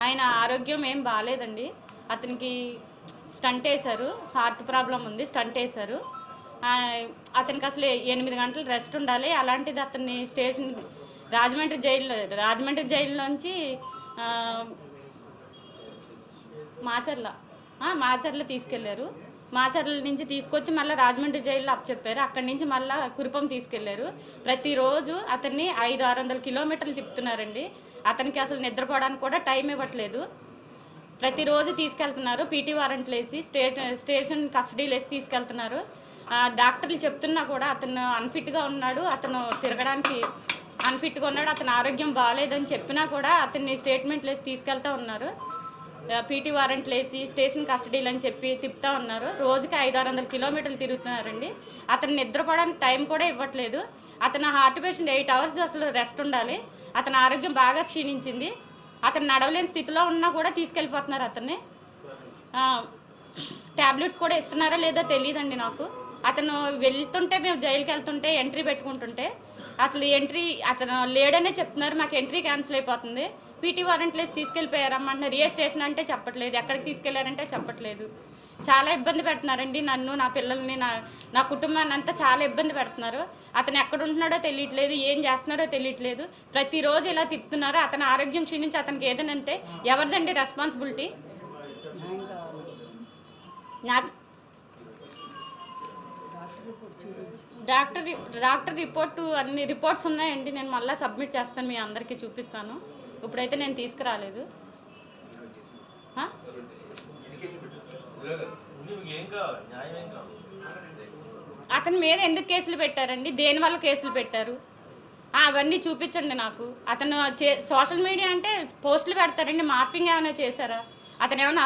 ఆయన ఆరోగ్యం ఏం బాలేదండి. అతనికి స్టంట్ వేశారు. హార్ట్ ప్రాబ్లం ఉంది. స్టంట్ వేశారు. అతనికి అసలు 8 గంటలు రెస్ట్ ఉండాలి. అలాంటిది అతన్ని స్టేషన్ రాజమండ్రి జైల్లోంచి మాచర్ల తీసుకెళ్లారు. మాచర్ల నుంచి తీసుకొచ్చి మళ్ళీ రాజమండ్రి జైల్లో అప్పచెప్పారు. అక్కడి నుంచి మళ్ళీ కురుపం తీసుకెళ్లారు. ప్రతిరోజు అతన్ని 500-600 కిలోమీటర్లు తిప్పుతున్నారండి. అతనికి అసలు నిద్రపోవడానికి కూడా టైం ఇవ్వట్లేదు. ప్రతిరోజు తీసుకెళ్తున్నారు. పీటీ వారెంట్లు వేసి స్టేషన్ కస్టడీలు వేసి తీసుకెళ్తున్నారు. డాక్టర్లు చెప్తున్నా కూడా అతను అన్ఫిట్గా ఉన్నాడు, అతను తిరగడానికి అన్ఫిట్గా ఉన్నాడు, అతని ఆరోగ్యం బాగాలేదని చెప్పినా కూడా అతన్ని స్టేట్మెంట్లు వేసి తీసుకెళ్తా ఉన్నారు. పీటీ వారెంట్లు వేసి స్టేషన్ కస్టడీలు అని చెప్పి తిప్పుతా ఉన్నారు. రోజుకి 500-600 కిలోమీటర్లు తిరుగుతున్నారండి. అతను నిద్రపోవడానికి టైం కూడా ఇవ్వట్లేదు. అతను హార్ట్ పేషెంట్ 8 అవర్స్ అసలు రెస్ట్ ఉండాలి. అతని ఆరోగ్యం బాగా క్షీణించింది. అతను నడవలేని స్థితిలో ఉన్నా కూడా తీసుకెళ్ళిపోతున్నారు. అతన్ని ట్యాబ్లెట్స్ కూడా ఇస్తున్నారా లేదా తెలియదండి నాకు. అతను వెళ్తుంటే మేము జైలుకి వెళ్తుంటే ఎంట్రీ పెట్టుకుంటుంటే అసలు అతను లేడనే చెప్తున్నారు. మాకు ఎంట్రీ క్యాన్సిల్ అయిపోతుంది. పీటీ వారెంట్లు వేసి తీసుకెళ్ళిపోయారమ్మంటున్నారు. ఏ స్టేషన్ అంటే చెప్పట్లేదు, ఎక్కడికి తీసుకెళ్లారంటే చెప్పట్లేదు. చాలా ఇబ్బంది పెడుతున్నారండి నన్ను, నా పిల్లల్ని, నా కుటుంబాన్ని అంతా చాలా ఇబ్బంది పెడుతున్నారు. అతను ఎక్కడ ఉంటున్నాడో తెలియట్లేదు, ఏం చేస్తున్నారో తెలియట్లేదు. ప్రతిరోజు ఇలా తిప్పుతున్నారు. అతని ఆరోగ్యం క్షీణించి అతనికి ఏదనంటే ఎవరిదండి రెస్పాన్సిబిలిటీ? డాక్టర్ అన్ని రిపోర్ట్స్ ఉన్నాయండి. నేను మళ్ళీ సబ్మిట్ చేస్తాను, మీ అందరికీ చూపిస్తాను. ఇప్పుడైతే నేను తీసుకురాలేదు. అతని మీద ఎందుకు కేసులు పెట్టారండి? దేనివల్ల కేసులు పెట్టారు? అవన్నీ చూపించండి నాకు. అతను సోషల్ మీడియా అంటే పోస్టులు పెడతారండి. మార్పింగ్ ఏమైనా చేశారా? అతను ఏమైనా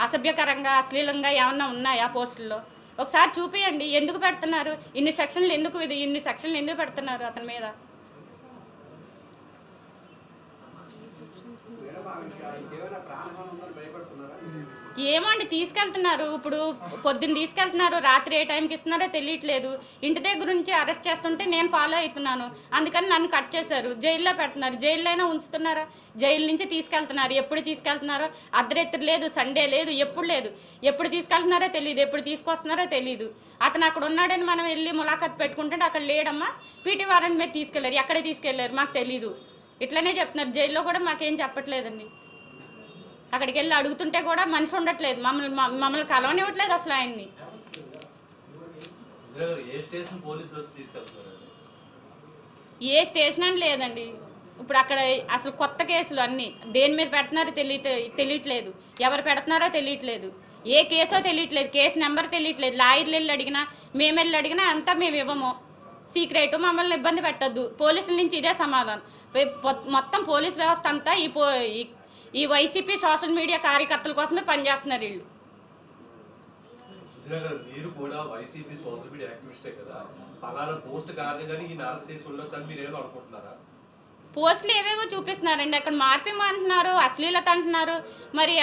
అసభ్యకరంగా అశ్లీలంగా ఏమన్నా ఉన్నాయా పోస్టుల్లో? ఒకసారి చూపియండి. ఎందుకు పెడుతున్నారు? ఇన్ని సెక్షన్లు ఎందుకు పెడుతున్నారు అతని మీద? ఏమండి తీసుకెళ్తున్నారు. ఇప్పుడు పొద్దున్న తీసుకెళ్తున్నారు, రాత్రి ఏ టైంకి ఇస్తున్నారో తెలియట్లేదు. ఇంటి దగ్గర నుంచి అరెస్ట్ చేస్తుంటే నేను ఫాలో అవుతున్నాను. అందుకని నన్ను కట్ చేశారు. జైల్లో పెడుతున్నారు. జైల్లో అయినా ఉంచుతున్నారా? జైలు నుంచి తీసుకెళ్తున్నారు. ఎప్పుడు తీసుకెళ్తున్నారో అర్ధరాత్రి లేదు, సండే లేదు, ఎప్పుడు లేదు. ఎప్పుడు తీసుకెళ్తున్నారో తెలియదు, ఎప్పుడు తీసుకొస్తున్నారో తెలియదు. అతను అక్కడ ఉన్నాడని మనం వెళ్ళి ములాఖత్ పెట్టుకుంటే అక్కడ లేడమ్మా, పీటీ వారెంట్ మీద తీసుకెళ్లారు. ఎక్కడ తీసుకెళ్లారు మాకు తెలీదు. ఇట్లనే చెప్తున్నారు. జైల్లో కూడా మాకేం చెప్పట్లేదండి. అక్కడికి వెళ్ళి అడుగుతుంటే కూడా మనిషి ఉండట్లేదు. మమ్మల్ని కలవనివ్వట్లేదు అసలు ఆయన్ని. ఏ స్టేషన్ అని లేదండి. ఇప్పుడు అక్కడ అసలు కొత్త కేసులు అన్ని దేని మీద పెడుతున్నారో తెలియట్లేదు. ఎవరు పెడుతున్నారో తెలియట్లేదు. ఏ కేసో తెలియట్లేదు. కేసు నెంబర్ తెలియట్లేదు. లాయర్లు వెళ్ళి అడిగినా, మేము వెళ్ళి అడిగినా అంతా మేము ఇవ్వము, సీక్రెట్, మమ్మల్ని ఇబ్బంది పెట్టద్దు. పోలీసుల నుంచి ఇదే సమాధానం. మొత్తం పోలీస్ వ్యవస్థ అంతా ఈ వైసీపీ సోషల్ మీడియా కార్యకర్తల కోసమే పనిచేస్తున్నారు వీళ్ళు. పోస్టులు ఏవేవో చూపిస్తున్నారండి. అక్కడ మార్పింగ్ అంటున్నారు, అశ్లీలత అంటున్నారు. మరి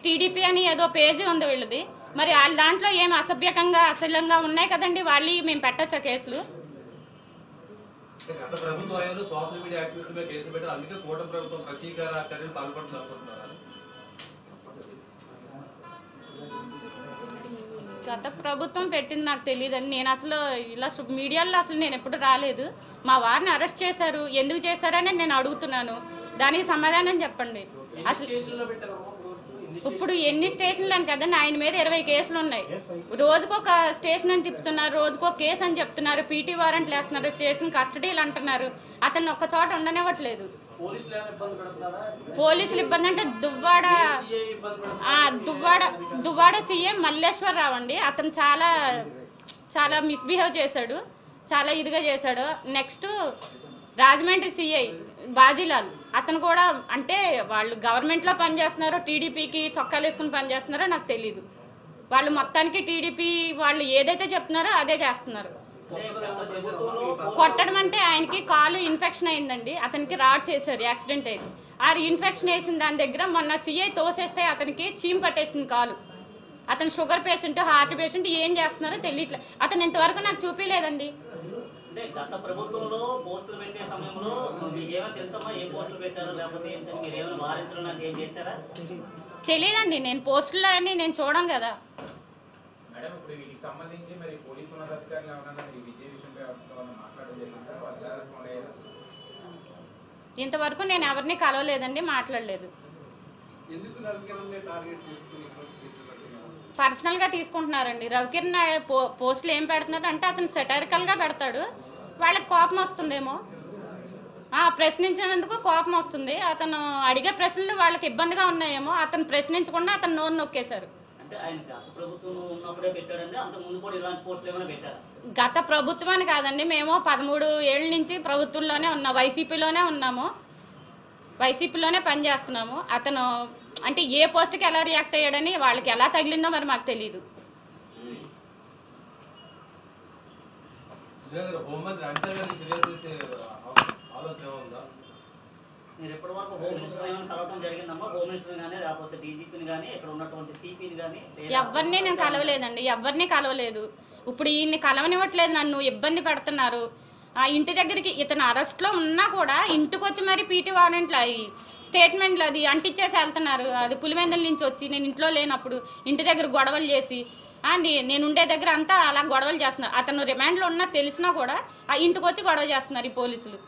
టీడీపీ అని ఏదో పేజీ ఉంది వీళ్ళది. మరి వాళ్ళ దాంట్లో ఏం అసభ్యకంగా అశ్లీలంగా ఉన్నాయి కదండి. వాళ్ళు మేము పెట్టచ్చా కేసులు? గత ప్రభుత్వ హయాంలో సోషల్ మీడియా యాక్టివిస్ట్ మీద కేసులు పెట్టారు. అందుకే కూటమి ప్రభుత్వం ప్రతీకార చర్యలు పాల్పడుతుంది అనుకుంటున్నారా? గత ప్రభుత్వం పెట్టింది నాకు తెలియదండి. నేను అసలు ఇలా మీడియాలో అసలు నేను ఎప్పుడు రాలేదు. మా వారిని అరెస్ట్ చేశారు, ఎందుకు చేశారని నేను అడుగుతున్నాను. దానికి సమాధానం చెప్పండి. అసలు ఇప్పుడు ఎన్ని స్టేషన్లు అని కదండి, ఆయన మీద 20 కేసులు ఉన్నాయి. రోజుకొక స్టేషన్ అని తిప్పుతున్నారు, రోజుకొక కేసు అని చెప్తున్నారు, పీటీ వారెంట్లు వేస్తున్నారు, స్టేషన్ కస్టడీలు అంటున్నారు. అతను ఒక్క చోట ఉండనివ్వట్లేదు. పోలీసులు ఇబ్బంది అంటే దువ్వాడ సీఎం మల్లేశ్వరరావు అండి. అతను చాలా మిస్బిహేవ్ చేశాడు, చాలా ఇదిగా చేశాడు. నెక్స్ట్ రాజమండ్రి సిఐ బాజీలాల్, అతను కూడా అంటే వాళ్ళు గవర్నమెంట్లో పనిచేస్తున్నారో టీడీపీకి చొక్కాలు వేసుకుని పనిచేస్తున్నారో నాకు తెలీదు. వాళ్ళు మొత్తానికి టీడీపీ వాళ్ళు ఏదైతే చెప్తున్నారో అదే చేస్తున్నారు. కొట్టడం అంటే ఆయనకి కాలు ఇన్ఫెక్షన్ అయిందండి. అతనికి రాడ్స్ వేసారు, యాక్సిడెంట్ అయింది. ఆ ఇన్ఫెక్షన్ వేసిన దాని దగ్గర మొన్న సిఐ తోసేస్తే అతనికి చీమ్ పట్టేసింది కాలు. అతను షుగర్ పేషెంట్, హార్ట్ పేషెంట్, ఏం చేస్తున్నారో తెలియట్లేదు. అతను ఇంతవరకు నాకు చూపించలేదండి. అంటే గత ప్రభుత్వంలో పోస్టులు పెట్టే సమయంలో మీకు ఏమైనా తెలుసమ్మా ఏ పోస్టులు పెట్టారో లేకపోతే ఏంటని మీరు ఏమైనా వారించడం నాకు ఏం చేశారా? తెలియదండి, నేను పోస్టులు అని నేను చూడను కదా. మేడం ఇప్పుడు వీటికి సంబంధించి మరి పోలీసు ఉన్నతాధికారులు ఏమన్నా ఈ విజయ విషయంపై మాట్లాడడం జరిగిందా? వాళ్ళు ఎలా రెస్పాండ్ అయ్యారు? ఇంతవరకు నేను ఎవరిని కలవలేదండి, మాట్లాడలేదు. పర్సనల్ గా తీసుకుంటున్నారండి. రవికిరణ్ పోస్టులు ఏం పెడుతున్నారు అంటే అతను సెటరికల్ గా పెడతాడు, వాళ్ళకి కోపం వస్తుందేమో, ప్రశ్నించినందుకు కోపం వస్తుంది. అతను అడిగే ప్రశ్నలు వాళ్ళకి ఇబ్బందిగా ఉన్నాయేమో, అతను ప్రశ్నించకుండా అతను నోరు నొక్కేశారు. అంటే ఆయన గత ప్రభుత్వం ఉన్నప్పుడే పెట్టాడండి, అంత ముందు కూడా ఇలాంటి పోస్టులు ఏమైనా పెట్టారా? గత ప్రభుత్వం అని కాదండి, మేము 13 ఏళ్ళ నుంచి ప్రభుత్వంలోనే ఉన్నాం, వైసీపీలోనే ఉన్నాము, వైసీపీలోనే పనిచేస్తున్నాము. అతను అంటే ఏ పోస్ట్కి ఎలా రియాక్ట్ అయ్యాడని వాళ్ళకి ఎలా తగిలిందో మరి మాకు తెలియదు. మీరు ఎప్పటి వరకు హోమ్ మినిస్టర్ ఏమైనా కలవడం జరిగిందమ్మా? హోమ్ మినిస్టర్ కానీ లేకపోతే డీజీపీని కానీ ఇక్కడ ఉన్నటువంటి సిపిని కానీ? ఎవరిని నేను కలవలేదండి, ఎవరిని కలవలేదు. ఇప్పుడు ఈయన్ని కలవనివ్వట్లేదు, నన్ను ఇబ్బంది పెడుతున్నారు. ఆ ఇంటి దగ్గరికి ఇతను అరెస్ట్లో ఉన్నా కూడా ఇంటికి వచ్చి మరి పీటీ వారెంట్లు అవి స్టేట్మెంట్లు అది అంటించేసి వెళ్తున్నారు. అది పులివెందుల నుంచి వచ్చి నేను ఇంట్లో లేనప్పుడు ఇంటి దగ్గర గొడవలు చేసి నేను ఉండే దగ్గర అంతా అలా గొడవలు చేస్తున్నారు. అతను రిమాండ్లో ఉన్నా తెలిసినా కూడా ఆ ఇంటికి వచ్చి గొడవ చేస్తున్నారు ఈ పోలీసులు.